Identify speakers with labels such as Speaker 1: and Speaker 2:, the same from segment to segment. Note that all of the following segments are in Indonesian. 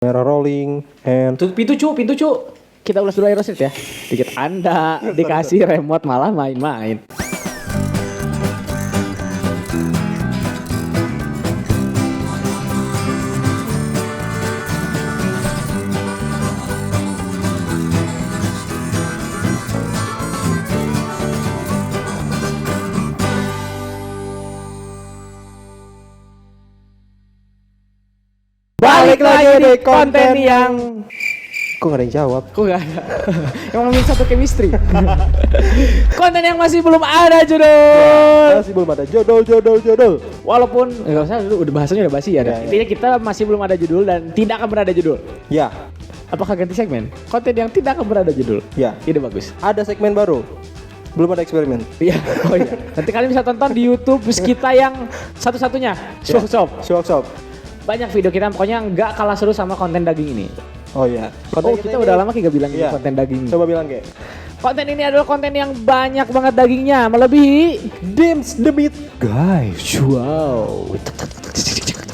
Speaker 1: Merah rolling and
Speaker 2: Pintu cu. Kita ulas dulu Aerosmith ya. Dikit Anda dikasih remote malah main-main. Balik lagi di konten yang
Speaker 1: kok gak ada yang jawab?
Speaker 2: Kok gak ada? Yang ngomongin satu chemistry. Konten yang masih belum ada judul.
Speaker 1: Masih belum ada jodol.
Speaker 2: Walaupun nggak usah dulu, udah bahasanya udah basi ya. Intinya kita masih belum ada judul dan tidak akan berada judul.
Speaker 1: Ya.
Speaker 2: Apakah ganti segmen? Konten yang tidak akan berada judul.
Speaker 1: Ya.
Speaker 2: Ide bagus.
Speaker 1: Ada segmen baru. Belum ada eksperimen.
Speaker 2: Iya. Oh iya. Nanti kalian bisa tonton di YouTube kita yang satu-satunya. Shop. Banyak video kita pokoknya nggak kalah seru sama konten daging ini.
Speaker 1: Oh iya.
Speaker 2: Konten kita udah lama gak bilang ini konten daging.
Speaker 1: Coba bilang Ge.
Speaker 2: Konten ini adalah konten yang banyak banget dagingnya, melebihi
Speaker 1: Dims the Meat Guys.
Speaker 2: wow.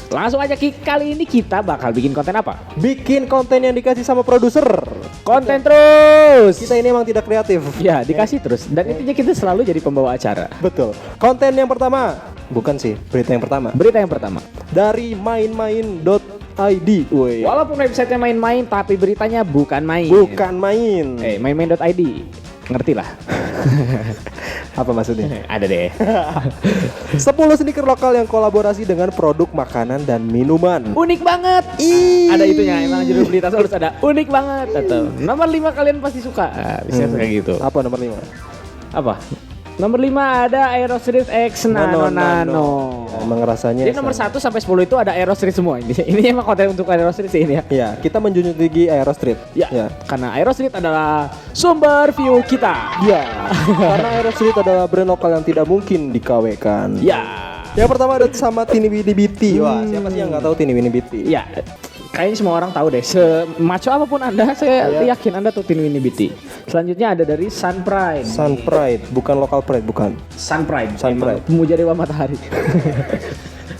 Speaker 2: Langsung aja Ki, kali ini kita bakal bikin konten apa?
Speaker 1: Bikin konten yang dikasih sama produser.
Speaker 2: Konten terus.
Speaker 1: Kita ini emang tidak kreatif.
Speaker 2: Ya, dikasih terus. Dan intinya kita selalu jadi pembawa acara.
Speaker 1: Betul. Konten yang pertama. Bukan sih, berita yang pertama.
Speaker 2: Berita yang pertama.
Speaker 1: Dari main-main.id. Woi.
Speaker 2: Walaupun websitenya main-main, tapi beritanya bukan main.
Speaker 1: Bukan main.
Speaker 2: Main-main.id. Ngerti lah.
Speaker 1: Apa maksudnya?
Speaker 2: Ada deh.
Speaker 1: 10 sneaker lokal yang kolaborasi dengan produk makanan dan minuman.
Speaker 2: Unik banget. Ada itunya, emang judul berita harus ada unik banget atau nomor 5 kalian pasti suka. Bisa kayak gitu.
Speaker 1: Apa nomor 5?
Speaker 2: Apa? Nomor 5 ada Aerosmith X Nano.
Speaker 1: Ya, emang rasanya.
Speaker 2: Jadi nomor 1 sampai 10 itu ada Aerosmith semua. Ini emang konten untuk Aerosmith sih ini ya.
Speaker 1: Iya, kita menjunjung tinggi Aerosmith.
Speaker 2: Ya, karena Aerosmith adalah sumber view kita.
Speaker 1: Ya, karena Aerosmith adalah brand lokal yang tidak mungkin dikawekan.
Speaker 2: Ya.
Speaker 1: Yang pertama ada sama Tini Winnie Beauty. Wah, siapa sih yang nggak tahu Tini Winnie Beauty?
Speaker 2: Ya, kayaknya semua orang tahu deh. Semaco apapun Anda, saya yakin Anda tuh Tini Winnie Beauty. Selanjutnya ada dari Sun Pride.
Speaker 1: Sun Pride, bukan local pride, bukan.
Speaker 2: Sun Pride.
Speaker 1: Sun Pride.
Speaker 2: Pemuja Dewa Matahari.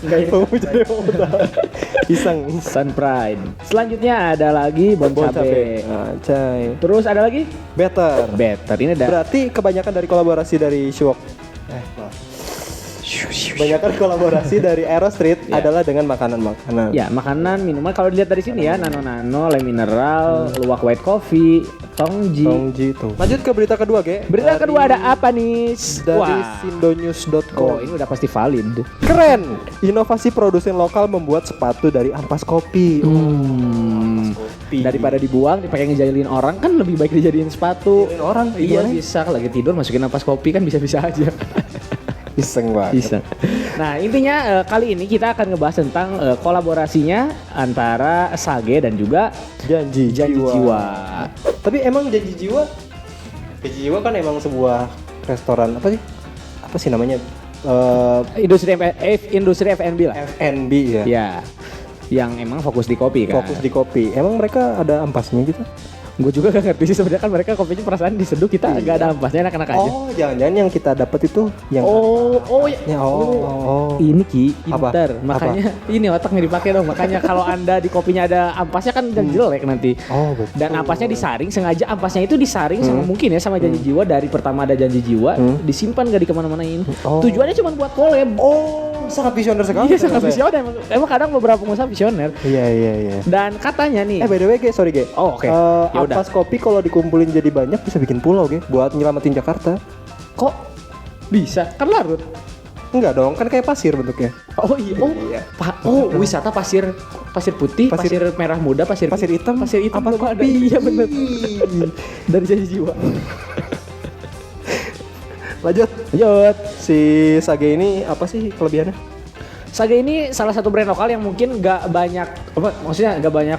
Speaker 2: Enggak ya.
Speaker 1: Pemuja Dewa Matahari. Iseng.
Speaker 2: Sun Pride. Selanjutnya ada lagi Bon Cabe.
Speaker 1: Cai.
Speaker 2: Terus ada lagi
Speaker 1: Better.
Speaker 2: Ini ada.
Speaker 1: Berarti kebanyakan dari kolaborasi dari Shwok. Kebanyakan kolaborasi dari Aerosmith adalah dengan makanan-makanan.
Speaker 2: Ya, makanan, minuman. Kalau dilihat dari sini ya, Nano, Le Mineral, Luwak White Coffee, Tongji tuh. Lanjut ke berita kedua, Ge. Berita kedua ada apa nih?
Speaker 1: Dari sindonews.com.
Speaker 2: Oh, ini udah pasti valid.
Speaker 1: Keren. Inovasi produsen lokal membuat sepatu dari ampas kopi. Kopi.
Speaker 2: Daripada dibuang, dipakai ngejailin orang kan lebih baik dijadiin sepatu.
Speaker 1: Ngejailin orang,
Speaker 2: Iya, bisa. Lagi tidur masukin ampas kopi kan bisa-bisa aja.
Speaker 1: Iseng banget.
Speaker 2: Bisa. Nah, intinya kali ini kita akan ngebahas tentang kolaborasinya antara Sage dan juga
Speaker 1: Janji Jiwa. Tapi emang Janji Jiwa kan emang sebuah restoran apa sih namanya?
Speaker 2: industri F&B lah.
Speaker 1: F&B ya.
Speaker 2: Ya. Yang emang fokus di kopi kan.
Speaker 1: Fokus di kopi. Emang mereka ada ampasnya gitu?
Speaker 2: Gue juga gak ngerti sih sebenarnya kan mereka kopinya perasaan diseduh kita gak ada ampasnya enak-enak aja.
Speaker 1: Oh, jangan-jangan yang kita dapat itu yang
Speaker 2: Ini Ki, pintar.
Speaker 1: Apa?
Speaker 2: Makanya ini otaknya dipakai dong. Makanya kalau Anda di kopinya ada ampasnya kan jelek nanti.
Speaker 1: Oh, betul.
Speaker 2: Dan ampasnya disaring, sengaja ampasnya itu disaring sama mungkin ya sama Janji Jiwa. Dari pertama ada Janji Jiwa, disimpan gak di kemana-manain. Tujuannya cuma buat collab.
Speaker 1: Oh, sangat visioner sekali.
Speaker 2: Iya, sangat visioner. Emang kadang beberapa pengusaha visioner.
Speaker 1: Iya.
Speaker 2: Dan katanya nih.
Speaker 1: By the way, sorry, Ge.
Speaker 2: Oh, oke.
Speaker 1: Ampas kopi kalau dikumpulin jadi banyak bisa bikin pulau, Ge, buat nyelamatin Jakarta.
Speaker 2: Kok bisa? Kan larut.
Speaker 1: Enggak dong, kan kayak pasir bentuknya.
Speaker 2: Oh iya. Wisata pasir putih, pasir merah muda, pasir hitam
Speaker 1: ampas
Speaker 2: juga ada.
Speaker 1: kopi.
Speaker 2: Iya benar. Dari Janji Jiwa.
Speaker 1: Lanjut. Si Sage ini apa sih kelebihannya?
Speaker 2: Sage ini salah satu brand lokal yang mungkin gak banyak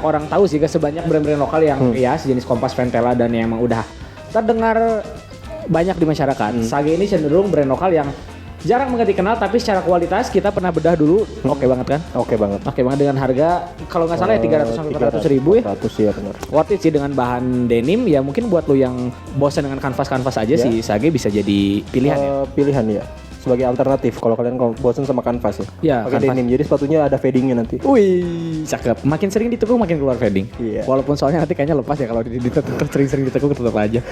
Speaker 2: orang tahu sih, gak sebanyak brand-brand lokal yang ya sejenis Kompas, Ventela dan yang emang udah terdengar banyak di masyarakat. Sage ini cenderung brand lokal yang jarang banget dikenal, tapi secara kualitas kita pernah bedah dulu. Oke banget kan?
Speaker 1: Oke banget
Speaker 2: dengan harga kalau nggak salah ya 300 sampai 400 ribu ya.
Speaker 1: 400 ya benar.
Speaker 2: Worth it sih dengan bahan denim ya, mungkin buat lu yang bosan dengan kanvas aja sih Sage bisa jadi pilihan ya.
Speaker 1: Pilihan ya. sebagai alternatif kalau kalian bosan sama kanvas ya.
Speaker 2: Ya,
Speaker 1: Pakai
Speaker 2: kanvas.
Speaker 1: denim. Jadi sepatunya ada fadingnya nanti.
Speaker 2: Wih, cakep. Makin sering ditekuk makin keluar fading.
Speaker 1: Iya.
Speaker 2: Walaupun soalnya nanti kayaknya lepas ya kalau sering-sering ditekuk tetap aja.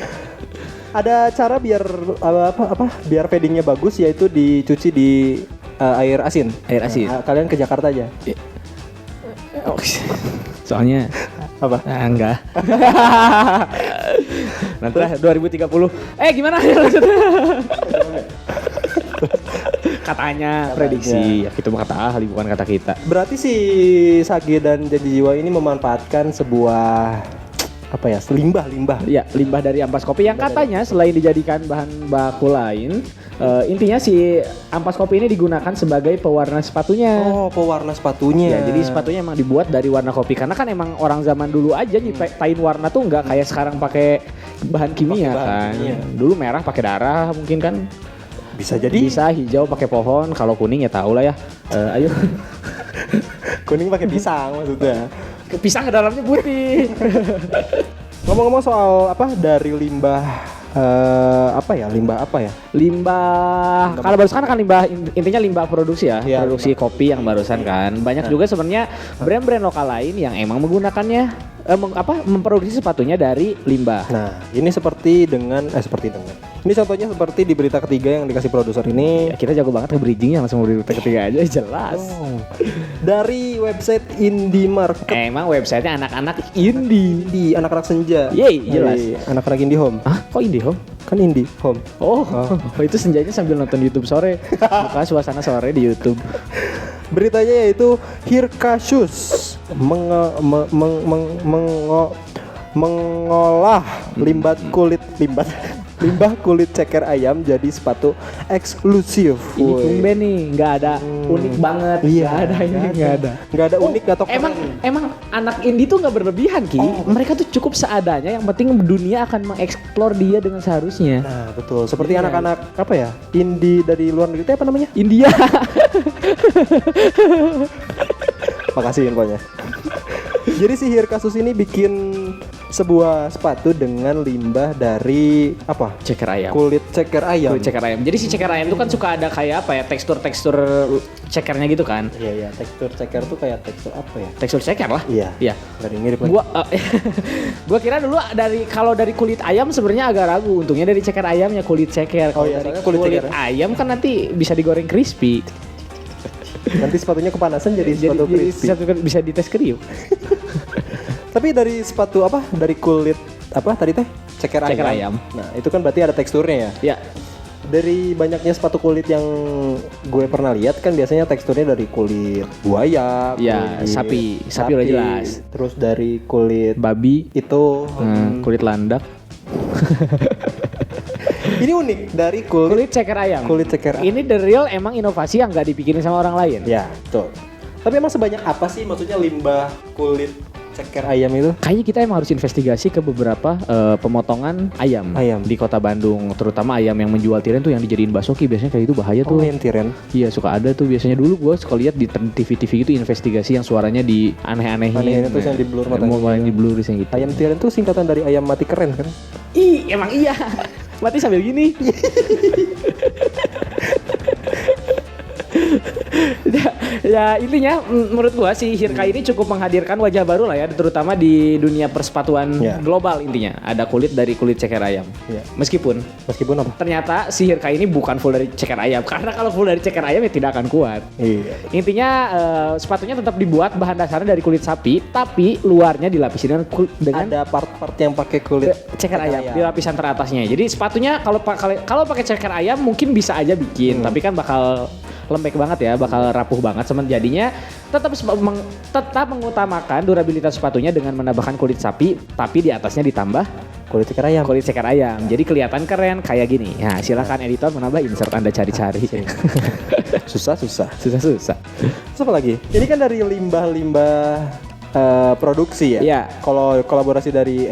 Speaker 1: Ada cara biar biar fadingnya bagus, yaitu dicuci di air asin.
Speaker 2: Air asin.
Speaker 1: Nah, kalian ke Jakarta aja.
Speaker 2: Soalnya
Speaker 1: Apa?
Speaker 2: enggak. Nanti lah 2030. Gimana ya maksudnya? Katanya prediksi. Ya, itu kata ahli bukan kata kita.
Speaker 1: Berarti si Sage dan Janji Jiwa ini memanfaatkan sebuah limbah.
Speaker 2: Ya, limbah dari ampas kopi yang katanya selain dijadikan bahan baku lain, intinya si ampas kopi ini digunakan sebagai pewarna sepatunya.
Speaker 1: Oh, pewarna sepatunya.
Speaker 2: Ya, jadi sepatunya emang dibuat dari warna kopi karena kan emang orang zaman dulu aja nyiptain warna tuh nggak kayak sekarang pakai bahan kimia kan.
Speaker 1: kimia.
Speaker 2: Dulu merah pakai darah mungkin kan.
Speaker 1: Bisa jadi.
Speaker 2: Bisa hijau pakai pohon, kalau kuning ya tau lah ya. Ayo.
Speaker 1: Kuning pakai pisang maksudnya.
Speaker 2: Pisang ke dalamnya putih.
Speaker 1: Ngomong-ngomong soal dari limbah limbah apa ya?
Speaker 2: Limbah. Kalau barusan kan intinya limbah produksi ya,
Speaker 1: Iya,
Speaker 2: produksi kopi yang barusan kan. Banyak juga sebenarnya brand-brand lokal lain yang emang menggunakannya memproduksi sepatunya dari limbah.
Speaker 1: Nah, ini ini contohnya seperti di berita ketiga yang dikasih produser ini.
Speaker 2: Ya, kita jago banget ke bridgingnya langsung berita ketiga aja jelas.
Speaker 1: Dari website Indie Market.
Speaker 2: Emang websitenya anak-anak indie.
Speaker 1: Di anak-anak senja.
Speaker 2: Yeay, jelas.
Speaker 1: Anak-anak Indie Home.
Speaker 2: Hah? Kok indie home?
Speaker 1: Kan Indie Home.
Speaker 2: Oh, itu senjanya sambil nonton YouTube sore. Bukan suasana sore di YouTube.
Speaker 1: Beritanya yaitu Hirkashus mengolah limbah kulit ceker ayam jadi sepatu eksklusif.
Speaker 2: Ini tumben nih, nggak ada unik banget.
Speaker 1: Iya, nggak ada unik atau keren.
Speaker 2: Emang anak indie tuh nggak berlebihan Ki. Mereka tuh cukup seadanya. Yang penting dunia akan mengeksplor dia dengan seharusnya.
Speaker 1: Nah, betul. Seperti anak-anak indie dari luar negeri itu apa namanya?
Speaker 2: India.
Speaker 1: Makasih infonya. Jadi si Hirkashus ini bikin sebuah sepatu dengan limbah dari
Speaker 2: Ceker ayam.
Speaker 1: kulit ceker ayam.
Speaker 2: Kulit ceker ayam. Jadi si ceker ayam tuh kan suka ada kayak tekstur-tekstur cekernya gitu kan.
Speaker 1: Iya, tekstur ceker tuh kayak tekstur apa ya?
Speaker 2: Tekstur ceker lah.
Speaker 1: Iya.
Speaker 2: Iya.
Speaker 1: Dari mirip lagi.
Speaker 2: Gua kira dulu kalau dari kulit ayam sebenarnya agak ragu. Untungnya dari ceker ayamnya kulit ceker. Kalau dari
Speaker 1: soalnya kulit ceker.
Speaker 2: ayam kan nanti bisa digoreng crispy.
Speaker 1: Nanti sepatunya kepanasan jadi sepatu crispy.
Speaker 2: Bisa dites kriuk.
Speaker 1: Tapi dari sepatu dari kulit tadi teh? Ceker ayam. Nah, itu kan berarti ada teksturnya ya.
Speaker 2: Ya.
Speaker 1: Dari banyaknya sepatu kulit yang gue pernah lihat kan biasanya teksturnya dari kulit buaya,
Speaker 2: Ya, sapi udah jelas.
Speaker 1: Terus dari kulit
Speaker 2: Babi,
Speaker 1: itu
Speaker 2: kulit landak.
Speaker 1: ini unik dari kulit
Speaker 2: Ceker ayam.
Speaker 1: Kulit ceker ayam.
Speaker 2: Ini the real emang inovasi yang nggak dipikirin sama orang lain.
Speaker 1: Ya, betul. Tapi emang sebanyak apa sih maksudnya limbah kulit ceker ayam itu?
Speaker 2: Kayaknya kita emang harus investigasi ke beberapa pemotongan ayam di kota Bandung, terutama ayam yang menjual tiren tuh yang dijadiin bakso Ki. Biasanya kayak itu bahaya tuh.
Speaker 1: Ayam tiren.
Speaker 2: Iya, suka ada tuh biasanya. Dulu gue suka lihat di TV-TV gitu investigasi yang suaranya di aneh-anehin.
Speaker 1: Aneh-aneh tuh yang di blur matanya.
Speaker 2: Mau di blur gitu.
Speaker 1: Ayam tiren tuh singkatan dari ayam mati keren kan?
Speaker 2: Emang iya. Mati sambil gini. Ya intinya menurut gua si Hirka ini cukup menghadirkan wajah baru lah ya, terutama di dunia persepatuan global. Intinya ada kulit dari kulit ceker ayam. Meskipun
Speaker 1: apa?
Speaker 2: ternyata si Hirka ini bukan full dari ceker ayam, karena kalau full dari ceker ayam ya tidak akan kuat. Intinya sepatunya tetap dibuat bahan dasarnya dari kulit sapi, tapi luarnya dilapisi dengan
Speaker 1: ada part-part yang pakai kulit
Speaker 2: ceker ayam di lapisan teratasnya. Jadi sepatunya kalau pakai ceker ayam mungkin bisa aja bikin, tapi kan bakal lembek banget ya, bakal rapuh banget. Jadinya tetap mengutamakan durabilitas sepatunya dengan menambahkan kulit sapi, tapi di atasnya ditambah
Speaker 1: kulit ceker ayam.
Speaker 2: Kulit ceker ayam. Jadi kelihatan keren kayak gini. Nah, silakan editor menambah insert Anda cari-cari.
Speaker 1: Susah.
Speaker 2: Susah.
Speaker 1: Terus apa lagi? Ini kan dari limbah produksi ya.
Speaker 2: Iya.
Speaker 1: Kalau kolaborasi dari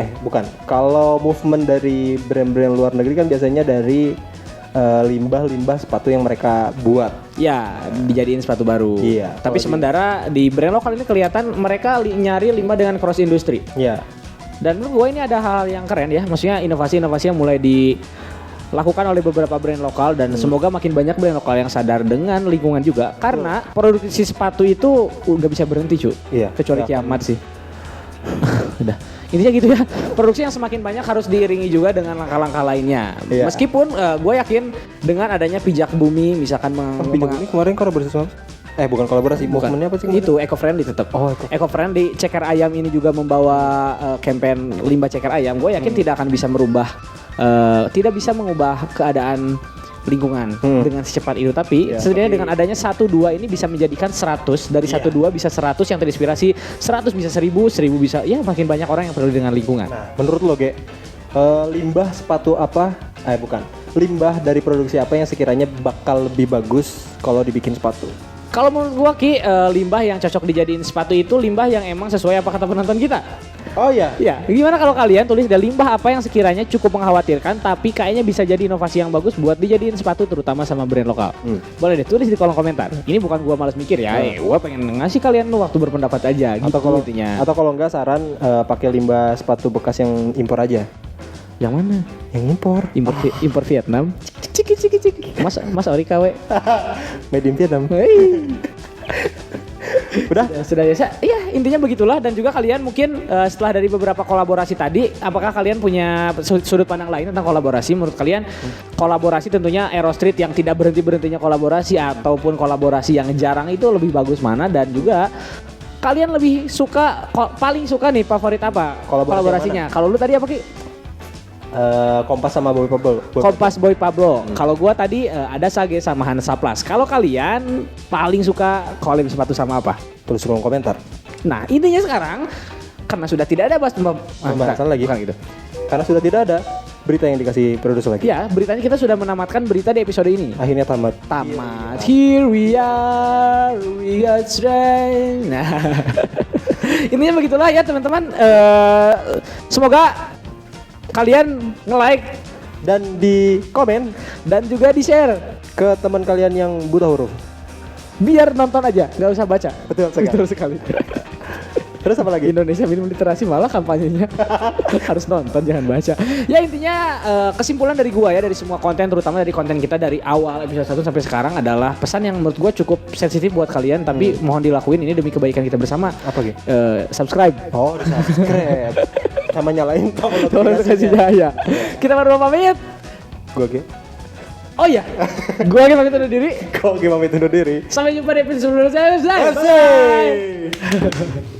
Speaker 1: kalau movement dari brand-brand luar negeri kan biasanya dari limbah sepatu yang mereka buat.
Speaker 2: Ya, dijadiin sepatu baru.
Speaker 1: Iya.
Speaker 2: Tapi sementara di brand lokal ini kelihatan mereka nyari limbah dengan cross industri.
Speaker 1: Iya.
Speaker 2: Dan menurut gue ini ada hal yang keren ya. Maksudnya inovasi-inovasi yang mulai dilakukan oleh beberapa brand lokal dan semoga makin banyak brand lokal yang sadar dengan lingkungan juga karena produksi sepatu itu udah bisa berhenti cu.
Speaker 1: Iya.
Speaker 2: Kecuali
Speaker 1: Iya.
Speaker 2: kiamat sih. Udah. Intinya gitu ya. Produksi yang semakin banyak harus diiringi juga dengan langkah-langkah lainnya.
Speaker 1: Iya.
Speaker 2: Meskipun gue yakin dengan adanya pijak bumi misalkan
Speaker 1: Pijak ini kemarin kolaborasi sama bukan kolaborasi, movementnya apa sih?
Speaker 2: itu eco-friendly tetap.
Speaker 1: Oh,
Speaker 2: eco-friendly. Ceker ayam ini juga membawa campaign limbah ceker ayam. Gue yakin tidak akan bisa merubah, tidak bisa mengubah keadaan lingkungan dengan secepat itu. Tapi sebenarnya dengan adanya 1-2 ini bisa menjadikan 100 dari 1-2 bisa 100 yang terinspirasi, 100 bisa 1000 bisa ya makin banyak orang yang peduli dengan lingkungan.
Speaker 1: Nah, menurut lo Ge, limbah sepatu apa? Bukan. Limbah dari produksi apa yang sekiranya bakal lebih bagus kalau dibikin sepatu?
Speaker 2: Kalau menurut gua Ki, limbah yang cocok dijadiin sepatu itu limbah yang emang sesuai apa kata penonton kita.
Speaker 1: Oh iya.
Speaker 2: Ya, gimana kalau kalian tulis ada limbah apa yang sekiranya cukup mengkhawatirkan tapi kayaknya bisa jadi inovasi yang bagus buat dijadiin sepatu terutama sama brand lokal. Boleh deh tulis di kolom komentar. Ini bukan gua malas mikir ya, gua pengen ngasih kalian waktu berpendapat aja gitu intinya.
Speaker 1: Atau kalau enggak saran pakai limbah sepatu bekas yang impor aja.
Speaker 2: Yang mana?
Speaker 1: Yang impor.
Speaker 2: Impor Vietnam. Cik. Mas ori KW.
Speaker 1: Made in Vietnam.
Speaker 2: Hei.
Speaker 1: Udah?
Speaker 2: Sudah ya. Iya, intinya begitulah dan juga kalian mungkin setelah dari beberapa kolaborasi tadi, apakah kalian punya sudut pandang lain tentang kolaborasi? Menurut kalian kolaborasi tentunya Aero Street yang tidak berhenti-berhentinya kolaborasi ataupun kolaborasi yang jarang itu lebih bagus mana dan juga kalian lebih suka paling suka nih favorit apa kolaborasinya? Kalau lu tadi apa Ki?
Speaker 1: Kompas sama Boy Pablo.
Speaker 2: Kompas Boy Pablo. Kalau gua tadi ada Sage sama Hansaplast. Kalau kalian paling suka collab sepatu sama apa?
Speaker 1: Tulis di kolom komentar.
Speaker 2: Nah, intinya sekarang karena sudah tidak ada
Speaker 1: Pembahasan lagi.
Speaker 2: Bukan gitu.
Speaker 1: Karena sudah tidak ada berita yang dikasih produser lagi.
Speaker 2: Ya, beritanya kita sudah menamatkan berita di episode ini.
Speaker 1: Akhirnya tamat.
Speaker 2: Here we are strength. Nah, intinya begitulah ya teman-teman. Semoga kalian nge-like
Speaker 1: Dan di komen
Speaker 2: dan juga di-share
Speaker 1: ke teman kalian yang buta huruf.
Speaker 2: biar nonton aja, nggak usah baca.
Speaker 1: Betul sekali. Terus apa lagi?
Speaker 2: Indonesia Minimum Literasi malah kampanyenya harus nonton jangan baca. Ya intinya kesimpulan dari gua ya dari semua konten terutama dari konten kita dari awal episode 1 sampai sekarang adalah pesan yang menurut gua cukup sensitif buat kalian tapi mohon dilakuin ini demi kebaikan kita bersama.
Speaker 1: Apa gitu?
Speaker 2: Subscribe.
Speaker 1: Oh, subscribe. Sama nyalain tombol
Speaker 2: Notifikasi jaya. Kita baru pamit.
Speaker 1: Gua Ge.
Speaker 2: Oh iya. Gua lagi pamit undur diri.
Speaker 1: Kok Ge pamit undur diri?
Speaker 2: Sampai jumpa di episode selanjutnya. Bye.